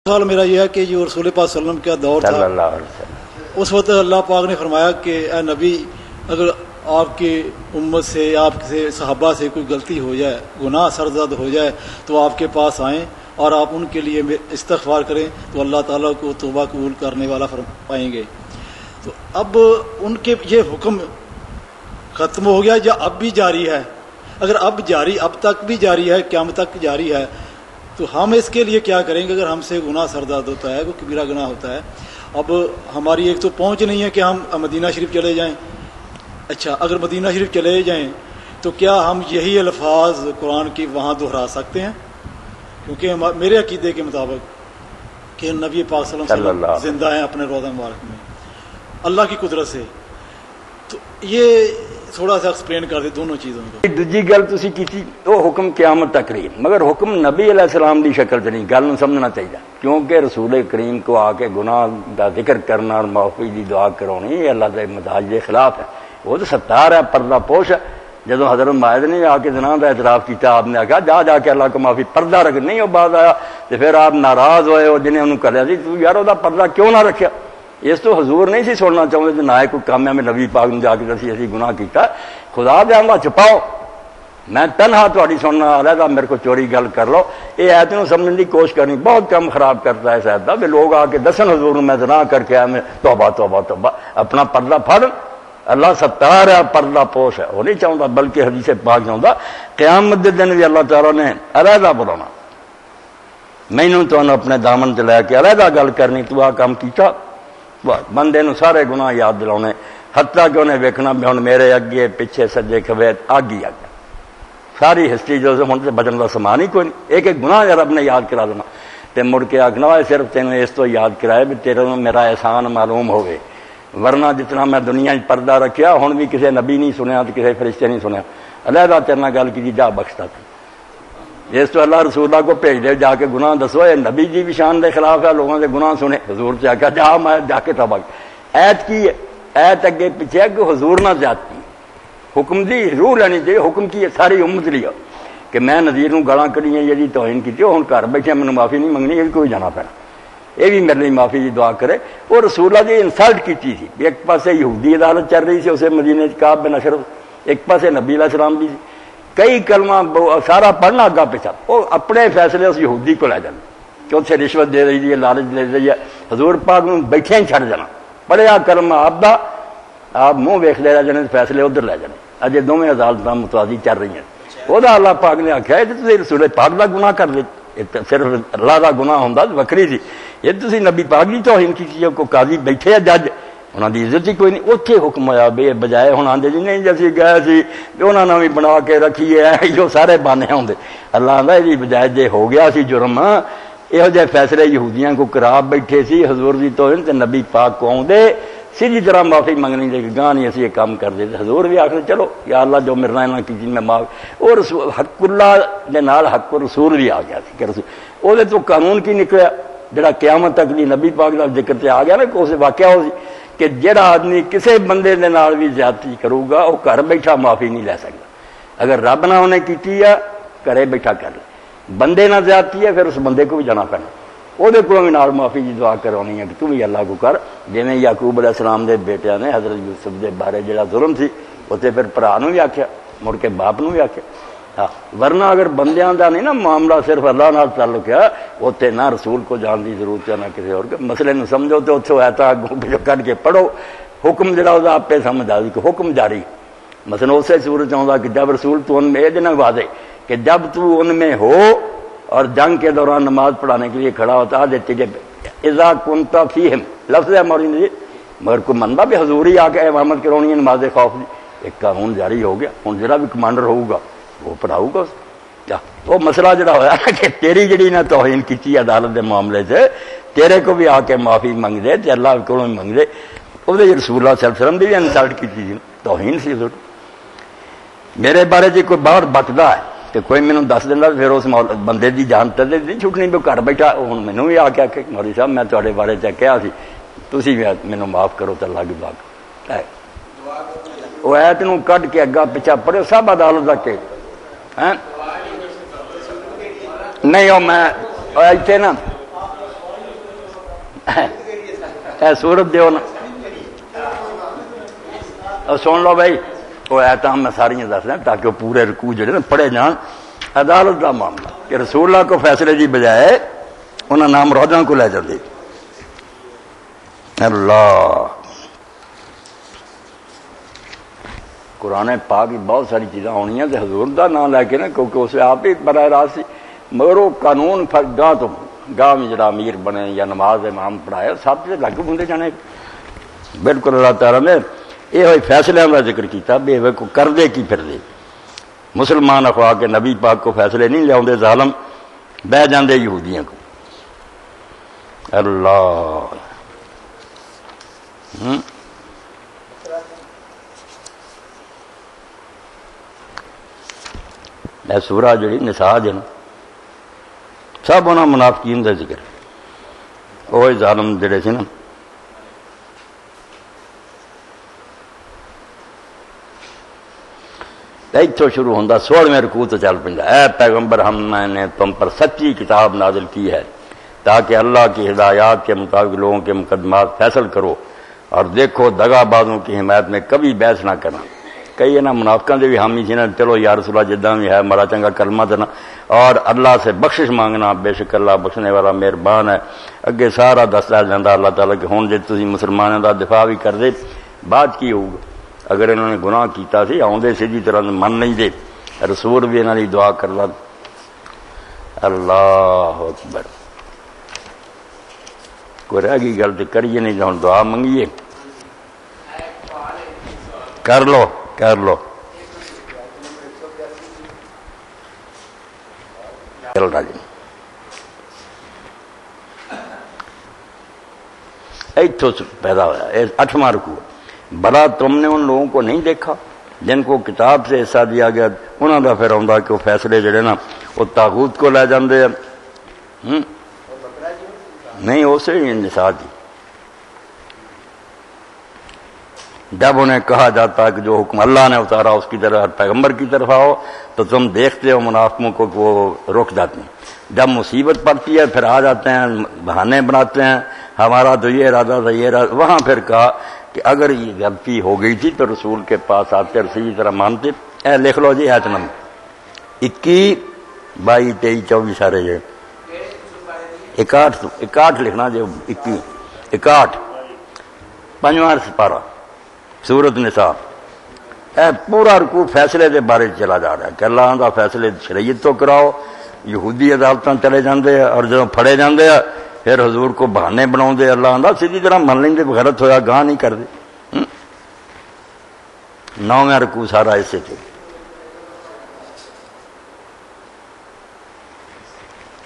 سوال میرا یہ ہے کہ جو رسول پاک صلی اللہ علیہ وسلم کا دور تھا اس وقت اللہ پاک نے فرمایا کہ اے نبی اگر آپ کی امت سے آپ سے صحابہ سے کوئی غلطی ہو جائے گناہ سرزد ہو جائے تو آپ کے پاس آئیں اور آپ ان کے لیے استغفار کریں تو اللہ تعالیٰ کو توبہ قبول کرنے والا پائیں گے۔ تو اب ان کے یہ حکم ختم ہو گیا یا اب بھی جاری ہے؟ اگر اب تک بھی جاری ہے قیامت تک جاری ہے تو ہم اس کے لیے کیا کریں گے؟ اگر ہم سے گناہ سرزد ہوتا ہے کوئی کبیرہ گناہ ہوتا ہے، اب ہماری ایک تو پہنچ نہیں ہے کہ ہم مدینہ شریف چلے جائیں۔ اچھا اگر مدینہ شریف چلے جائیں تو کیا ہم یہی الفاظ قرآن کی وہاں دہرا سکتے ہیں؟ کیونکہ میرے عقیدے کے مطابق کہ نبی پاک صلی اللہ علیہ وسلم زندہ ہیں اپنے روضہ مبارک میں اللہ کی قدرت سے۔ تو یہ تھوڑا سا ایکسپلین کر دے دونوں چیزوں کو۔ دوجی گل تسی کیتی وہ حکم قیامت تک رہی، مگر حکم نبی علیہ السلام دی شکل چ نہیں، گل نوں سمجھنا چاہیے، کیونکہ رسول کریم کو آ کے گناہ دا ذکر کرنا اور معافی دی دعا کرانی یہ اللہ کے مزاج کے خلاف ہے۔ وہ تو ستار ہے، پردہ پوش ہے۔ جدو حضرت مائد نے آ کے زنا کا اعتراف کیا، آپ نے آخیا جا کے اللہ کو معافی، پردہ رکھ نہیں، وہ بعد آیا تو پھر آپ ناراض ہوئے، وہ جنہیں انہوں کریا سی تو یار وہ پردہ کیوں نہ رکھیا؟ اس تو حضور نہیں سی سننا چاہتے نہ کوئی کام ہے میں نبی پاک نے جا کے دسی اسی گناہ کیتا، خدا دے اللہ چھپاؤ، میں تنہا تہاڈی سننا علیحدہ میرے کو چوری گل کر لو۔ یہ ایت نوں سمجھنے کی کوشش کرنی بہت کم خراب کرتا ہے شاید بھی لوگ آ کے دسن حضور میں زنا کر کے آئے میں توبہ توبہ توبہ، اپنا پردہ پھڑ، اللہ ستار ہے، پردہ پوش ہے، وہ نہیں چاہتا، بلکہ حدیث پاک چاہتا قیامت دے دن بھی اللہ تعالیٰ نے علیحدہ بلانا، مینوں تو اپنے دامن چ لے کے علیحدہ گل کرنی، تو آ کام کیتا، بندے نو سارے گناہ یاد دلاؤنے، حتیٰ کہ انہیں ویکھنا بھی ہن میرے اگے پیچھے سجے کھبے اگ ہی اگ، ساری ہسٹری جو ہن تے بچن کا سامان ہی کوئی نہیں، ایک ایک گناہ رب نے یاد کرا دینا تے مڑ کے آخنا صرف تینوں اس تو یاد کرائے بھی تیرے میرا احسان معلوم ہوئے، ورنہ جتنا میں دنیا پردہ رکھیا ہن بھی کسی نبی نہیں سنیا تو کسی فرشتے نہیں سنیا، علیحدہ تیرے نال گل کی جا بخشتا تھی، اس تو اللہ رسول اللہ کو بھیج دے جا کے گناہ دسو، یہ نبی جی بھی شان دے خلاف ہے، لوگوں کے گناہ سنے، حضور سے آخیا جا میں جا کے توبہ۔ ایت کی ہے؟ ایت اگے پیچھے ہے کہ حضور نہ زیادتی، حکم دی روح لینی چاہیے، حکم کی ساری امت لیا کہ میں نذیر نوں گالاں کڑیاں جی توہین کی ہن گھر بیٹھے مینوں معافی نہیں منگنی، یہ بھی کوئی جانا پینا، یہ بھی میرے لیے معافی دی دعا کرے۔ وہ رسول اللہ دی انسلٹ کی تھی، ایک پاسے یہودی عدالت چل رہی سی اسے مدینے کعب بن اشرف، ایک پاسے نبی علیہ السلام بھی کئی کلمہ سارا پڑھنا اگا پیچھا، وہ اپنے فیصلے اس یہودی کو لے جانا کہ اسے رشوت دے رہی ہے، لالچ دے رہی ہے، حضور پاک نوں بیٹھے ہی چھڑ جانا، پڑھیا کلمہ آپ دا آپ منہ ویخ لے جانے، فیصلے ادھر لے جانے، اجے دونوں عدالت متوازی چل رہی ہیں۔ وہ اللہ پاک نے آخیا یہ تھی رسول پاک کا گناہ کر دے، صرف اللہ کا گناہ ہوں وکری سی، یہ تھی نبی پاک کی توہین کی، کوئی قاضی بیٹھے جج انہوں کی عزت ہی کوئی نہیں، اتنے حکم ہوا بے بجائے ہوں آدھے جی نہیں جی گئے سی انہوں نے بھی بنا کے رکھیے جو سارے بانے ہوں، اللہ آدھا یہ بجائے جے ہو گیا سی جرم یہو جہ فیصلے یہودیاں کو کرا بیٹھے سی حضور کی توہین تے نبی پاک کو آدھے سیدھی طرح معافی منگنی دے گاہ نہیں اسی یہ کام کر دے، حضور بھی آخر چلو یا اللہ جو میرے نال کی میں معاف، اور حق اللہ دے نال حق رسول بھی آ گیا سی کہ رسول وہ تو قانون کی نکلیا جڑا قیامت تک دی نبی پاک دا ذکر تے آ گیا نا کہ اسے واقعہ ہو سی کہ جڑا آدمی کسی بندے دے نال بھی زیادتی کرو گا وہ گھر بیٹھا معافی نہیں لے سکتا، اگر رب نہ انہیں کیتی ہے گھرے بیٹھا کر لے، بندے نہ زیادتی ہے پھر اس بندے کو بھی جانا پینا، وہ بھی نال معافی کی دعا کرانی ہے کہ تو بھی اللہ کو کر، جویں یعقوب علیہ السلام دے بیٹیاں نے حضرت یوسف دے بارے جڑا ظلم سی اتنے پھر بھرا نوں بھی آخیا، مڑ کے باپ نوں بھی آخیا، ہاں ورنہ اگر بندیاں دا نہیں نا معاملہ صرف اللہ نال تعلق ہے اتنے نہ رسول کو جان کی ضرورت ہے نہ کسی اور کے مسئلے نوں سمجھو تو اتوں ایتا کٹ کے پڑھو، حکم جڑا وہ آپ پہ سمجھ آ کہ حکم جاری، مثلا اسے صورت چاہتا کہ جب رسول تو ان میں یہ دن واضح کہ جب تو ان میں ہو اور جنگ کے دوران نماز پڑھانے کے لیے کھڑا ہوتا دیتے جب اذا کنت فیہم لفظ ہے ہماری نہیں، مگر کوئی منتا بھی حضور ہی آ کے امامت کرانی ہے نماز خوف دی، ایک قانون جاری ہو گیا، ہوں جڑا بھی کمانڈر ہوگا وہ پڑھاؤ گا کیا، وہ مسئلہ جڑا ہوا کہ تیری جڑی نہ توہین کی عدالت کے معاملے سے تیرے کو بھی آ کے معافی منگ دے تے اللہ کو منگ دے، وہ رسول اللہ صلی اللہ علیہ وسلم بھی انسلٹ کی تھی، توہین سی میرے بارے جی کوئی باہر بچتا ہے تو کوئی مینوں دس دینا پھر اس بندے کی جان تلے نہیں چھٹنی بھی گھر بیٹھا، ہوں مینوں بھی آ کے آخے مولوی صاحب میں تے بارے کہا سی تسی بھی مینوں معاف کرو تو اللہ کی دعا وہ ایت نوں کڈ کے اگا پچھا پڑھو سب عدالت رکھ کے نہیں وہ میں اتنے نا اے سورت دیو نا سن لو بھائی، وہ ایتاں میں ساری دس رہا تاکہ وہ پورے رکوع جڑے نا پڑھے جان۔ عدالت کا معاملہ کہ رسول اللہ کو فیصلے دی بجائے انہاں نام روزاں کو لے جاندے۔ اللہ قرآن پاک کی بہت ساری چیزاں ہونی ہیں حضور دا نام لے کے نا، کیونکہ اسے آپ ہی براہ راست سی، مگر وہ قانون گاہ تو گاہ میں جڑا امیر بنے یا نماز امام پڑھائے سب سے لاگو ہوندے جانے۔ بالکل اللہ تعالیٰ نے یہ فیصلے کا ذکر کیتا بے کو کر دے کی پھر دے۔ مسلمان اخوا کے نبی پاک کو فیصلے نہیں لیا ظالم، بہ جاندے یہودیاں کو۔ اللہ اے سورہ جڑی نساء جن سب انہاں منافقین دا ذکر، وہ ظالم جڑے سی نا۔ ایتھوں شروع ہوندہ 16ویں رکوع تو چل پندا، اے پیغمبر ہم نے تم پر سچی کتاب نازل کی ہے تاکہ اللہ کی ہدایات کے مطابق لوگوں کے مقدمات فیصل کرو، اور دیکھو دغا بازوں کی حمایت میں کبھی بحث نہ کرنا۔ کئی نا منافقاں دے بھی حامی سی نا، چلو یا رسول اللہ جداں بھی ہے مارا چنگا کلمہ دینا اور اللہ سے بخشش مانگنا، بے شک اللہ بخشنے والا مہربان ہے۔ اگے سارا دستا جاندہ اللہ تعالیٰ کہ ہن جے تسی مسلمانوں دا دفاع بھی کر دے بعد کی ہوگا؟ اگر انہوں نے گناہ کیتا سی آؤندے سیدھی طرح من نہیں دے، رسول بھی انہوں نے دعا کر لا۔ اللہ اکبر، کوئی رہ گئی گل تو کریے نہیں، ہوں دعا منگیے، کر لو کر لو۔ چل رہا جی ایتھوں پیدا ہوا، 8واں رکوع۔ بھلا تم نے ان لوگوں کو نہیں دیکھا جن کو کتاب سے حصہ دیا گیا، انہوں کا پھر آتا کہ وہ فیصلے جڑے نا وہ طاغوت کو لے جاندے ہیں۔ نہیں اسے ہی نساء جی، جب انہیں کہا جاتا ہے کہ جو حکم اللہ نے اتارا اس کی طرف پیغمبر کی طرف آؤ تو تم دیکھتے ہو منافقوں کو کہ وہ رک جاتے ہیں، جب مصیبت پڑتی ہے پھر آ جاتے ہیں، بہانے بناتے ہیں، ہمارا تو یہ ارادہ تھا یہ ارادہ۔ وہاں پھر کہا کہ اگر یہ غلطی ہو گئی تھی تو رسول کے پاس آتے اور صحیح طرح مانتے۔ اے لکھ لو جی ایت نمبر 21 22 23 24 سارے جو 61 لکھنا جو 21 61 5واں سپارہ سورت نساء۔ اے پورا رکوع فیصلے دے بارے چلا جا رہا ہے کہ اللہ کا فیصلے شریعت تو کراؤ۔ یہودی عدالتاں چلے جاندے اور جب پھڑے جاندے پھر حضور کو بہانے بناؤ دے، اللہ آندا سیدھی طرح من لیں دے، غلط ہویا گاہ نہیں کر دے۔ 9واں رکوع سارا اسے تھے۔